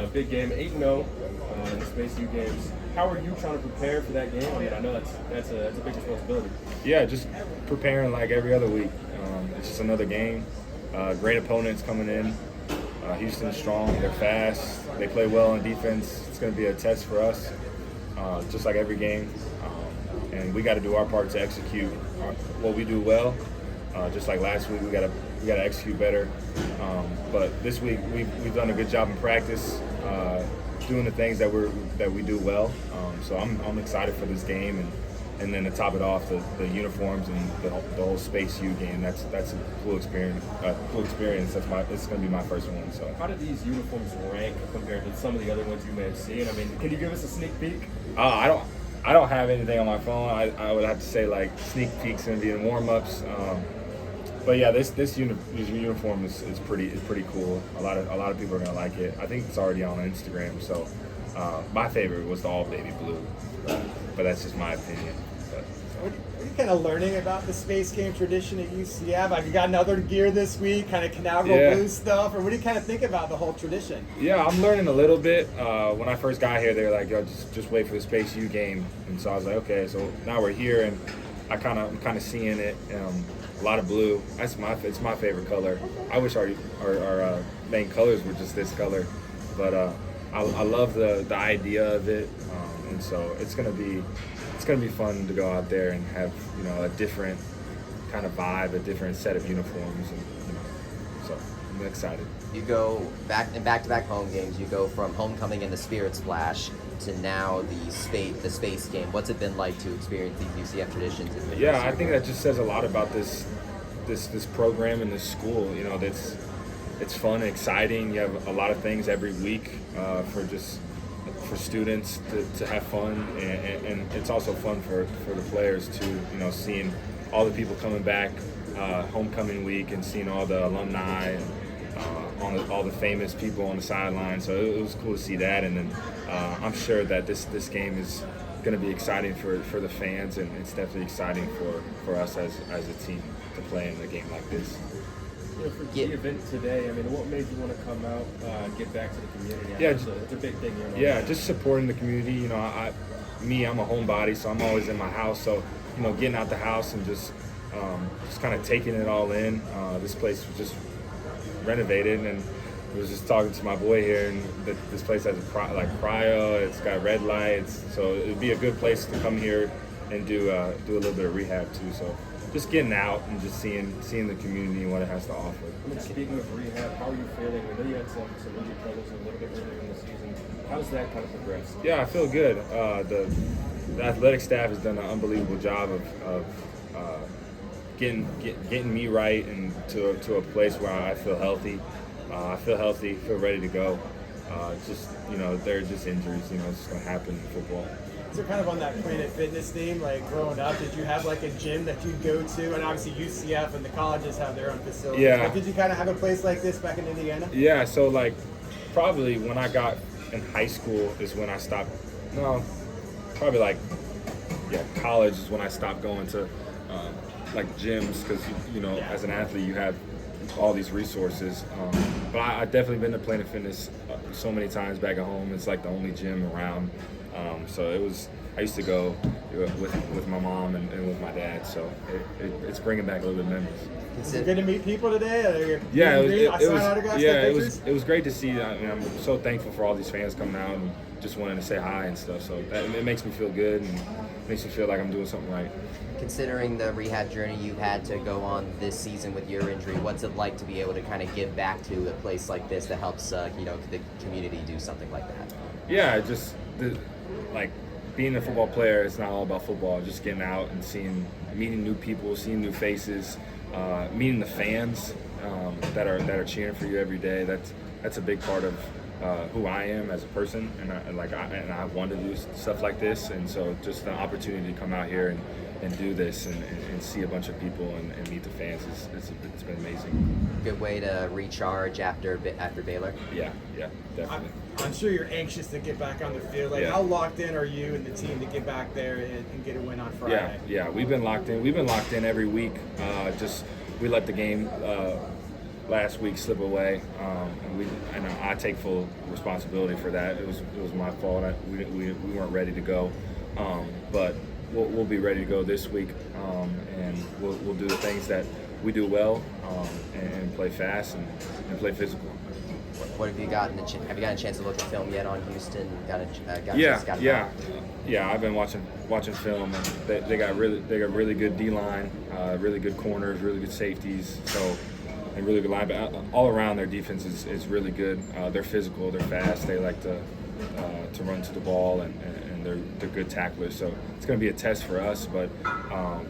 big game, 8-0 in the Space U games. How are you trying to prepare for that game? I mean, I know that's a big responsibility. Yeah, just preparing like every other week. It's just another game. Great opponents coming in. Houston's strong. They're fast. They play well on defense. It's going to be a test for us, just like every game. And we got to do our part to execute what we do well. Just like last week, we got to execute better. But this week, we've done a good job in practice, doing the things that we do well. So I'm excited for this game, and then to top it off, the uniforms and the whole Space U game. That's a cool experience. It's going to be my first one. So how do these uniforms rank compared to some of the other ones you may have seen? I mean, can you give us a sneak peek? I don't have anything on my phone. I would have to say like sneak peeks going to be in warm-ups. But yeah, this uniform is pretty cool. A lot of people are gonna like it. I think it's already on Instagram. So my favorite was the all baby blue, but that's just my opinion. What are you kind of learning about the space game tradition at UCF? Like, you got another gear this week, kind of Canaveral Blue stuff, or what do you kind of think about the whole tradition? Yeah, I'm learning a little bit. When I first got here, they were like, "Yo, just wait for the Space U game," and so I was like, "Okay." So now we're here, and I'm kind of seeing it. A lot of blue. It's my favorite color. I wish our main colors were just this color, but I love the idea of it, and so it's gonna be fun to go out there and have a different kind of vibe, a different set of uniforms, and so I'm excited. You go back-to-back home games. You go from homecoming and the Spirit Splash to now the space game. What's it been like to experience these UCF traditions? Yeah, I think that just says a lot about this program and this school. It's fun and exciting. You have a lot of things every week for students to have fun, and it's also fun for the players too. Seeing all the people coming back homecoming week and seeing all the alumni and all the famous people on the sideline. So it was cool to see that, and then I'm sure that this game is going to be exciting for the fans, and it's definitely exciting for us as a team to play in a game like this. For the event today, I mean, what made you want to come out and get back to the community? Yeah, it's a big thing. Just supporting the community. I'm a homebody, so I'm always in my house. So getting out the house and just kind of taking it all in. This place was just renovated, and I was just talking to my boy here, and this place has cryo. It's got red lights, so it'd be a good place to come here and do a little bit of rehab too. So just getting out and just seeing the community and what it has to offer. I mean, speaking of rehab, how are you feeling? I know you had some injury troubles a little bit earlier in the season. How's that kind of progressed? Yeah, I feel good. The athletic staff has done an unbelievable job of getting me right and to a place where I feel healthy. Feel ready to go. They're just injuries. It's just gonna happen in football. So kind of on that Planet Fitness theme, like growing up, did you have like a gym that you'd go to? And obviously UCF and the colleges have their own facilities. Yeah. But did you kind of have a place like this back in Indiana? Yeah, so like probably when I got in high school is when I stopped. No, probably college is when I stopped going to gyms, because as an athlete you have all these resources. But I've definitely been to Planet Fitness so many times back at home. It's like the only gym around. So I used to go with my mom and with my dad. So it's bringing back a little bit of memories. You're good to meet people today? Yeah, it was great to see. I mean, I'm so thankful for all these fans coming out and just wanting to say hi and stuff. So it makes me feel good and makes me feel like I'm doing something right. Considering the rehab journey you had to go on this season with your injury, what's it like to be able to kind of give back to a place like this that helps the community do something like that? Yeah, being a football player, it's not all about football. Just getting out and meeting new people, seeing new faces, meeting the fans that are cheering for you every day. That's a big part of who I am as a person, and I want to do stuff like this, and so just the opportunity to come out here and do this and see a bunch of people and meet the fans it's been amazing. Good way to recharge after Baylor. Yeah, definitely. I'm sure you're anxious to get back on the field. How locked in are you and the team to get back there and get a win on Friday? Yeah, we've been locked in. We've been locked in every week. We let the game last week slip away, and I take full responsibility for that. It was my fault. We weren't ready to go, but we'll be ready to go this week, and we'll do the things that we do well, and play fast and play physical. What have you gotten? Have you gotten a chance to look at film yet on Houston? Yeah. I've been watching film, and they got really good D-line, really good corners, really good safeties. So. And really good line, but all around their defense is really good. They're physical, they're fast, they like to run to the ball, and they're good tacklers. So it's going to be a test for us, but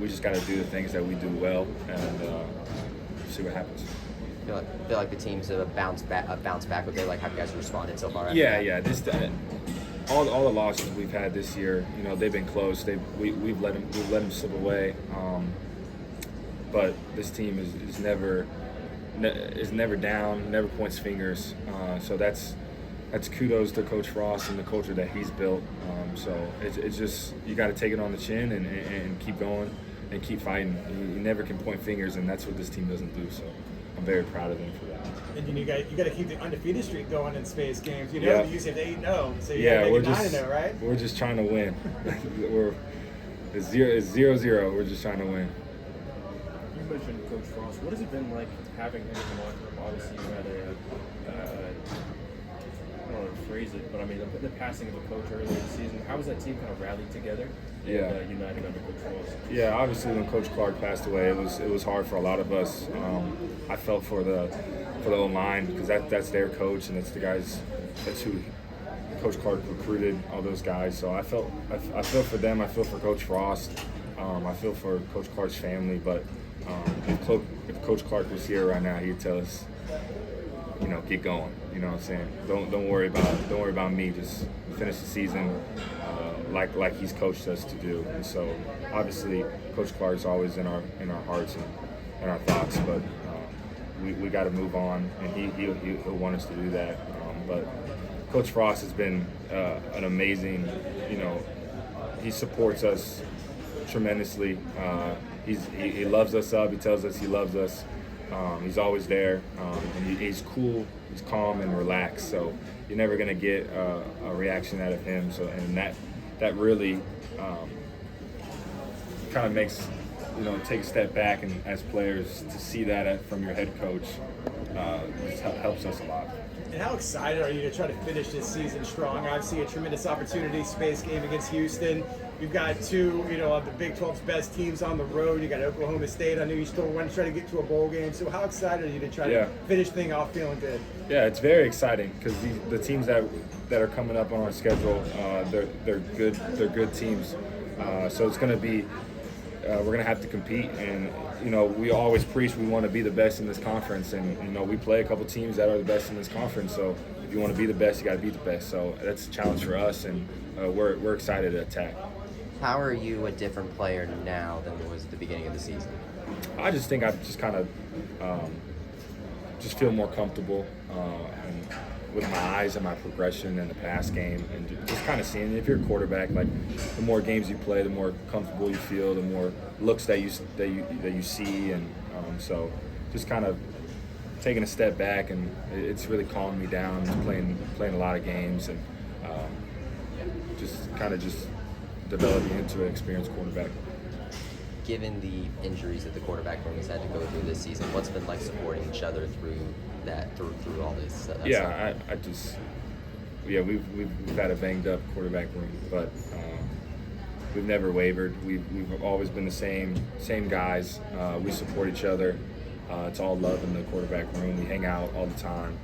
we just got to do the things that we do well and see what happens. I feel like the team's a bounce back. Okay, like how you guys responded so far? Yeah. All the losses we've had this year, they've been close. We've let them slip away, but this team is never down, never points fingers. So that's kudos to Coach Frost and the culture that he's built. So it's just, you got to take it on the chin and keep going and keep fighting. You never can point fingers, and that's what this team doesn't do. So I'm very proud of them for that. And you got to keep the undefeated streak going in space games. The UCF 8-0, so you we're got to 9-0, right? We're just trying to win. It's 0-0. We're just trying to win. You mentioned Coach Frost. What has it been like having him in the locker room? Obviously, you had I don't know how to phrase it, but I mean, the passing of a coach earlier this season. How has that team kind of rallied together and united under Coach Frost? Yeah, obviously when Coach Clark passed away, it was hard for a lot of us. I felt for the O-line because that's their coach, and that's who Coach Clark recruited, all those guys. So I feel for them. I feel for Coach Frost. I feel for Coach Clark's family, but if Coach Clark was here right now, he'd tell us, get going. You know what I'm saying? Don't worry about me. Just finish the season like he's coached us to do. And so obviously Coach Clark's always in our hearts and our thoughts, but we got to move on, and he'll want us to do that. But Coach Frost has been an amazing. He supports us tremendously. He loves us up. He tells us he loves us. He's always there, and he's cool, he's calm and relaxed. So you're never gonna get a reaction out of him. So and that really kind of makes take a step back, and as players to see that from your head coach just helps us a lot. And how excited are you to try to finish this season strong? Obviously, a tremendous opportunity, space game against Houston. You've got two, of the Big 12's best teams on the road. You got Oklahoma State. I know you still want to try to get to a bowl game. So how excited are you to try to finish thing off feeling good? Yeah, it's very exciting because the teams that are coming up on our schedule, they're good. They're good teams. So it's going to be. We're going to have to compete, and we always preach we want to be the best in this conference, and we play a couple teams that are the best in this conference. So if you want to be the best, you got to be the best. So that's a challenge for us, and we're excited to attack. How are you a different player now than was at the beginning of the season? I just think I just kind of just feel more comfortable and with my eyes and my progression in the pass game, and just kind of seeing if you're a quarterback, like the more games you play, the more comfortable you feel, the more looks that you see, and so just kind of taking a step back, and it's really calmed me down. Playing a lot of games, and just developing into an experienced quarterback. Given the injuries that the quarterback room has had to go through this season, what's it been like supporting each other through all this stuff? We've had a banged up quarterback room, but we've never wavered. We've always been the same guys. We support each other. It's all love in the quarterback room. We hang out all the time,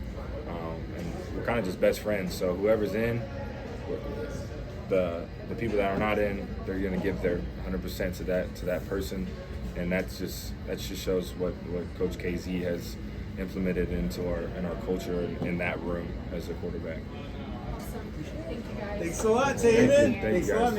and we're kind of just best friends. So whoever's in, the people that are not in, they're going to give their 100% to that person, and that just shows what Coach KZ has implemented in our culture in that room as a quarterback. Awesome. Thank you guys. Thanks a lot, Tayven. Thank you guys.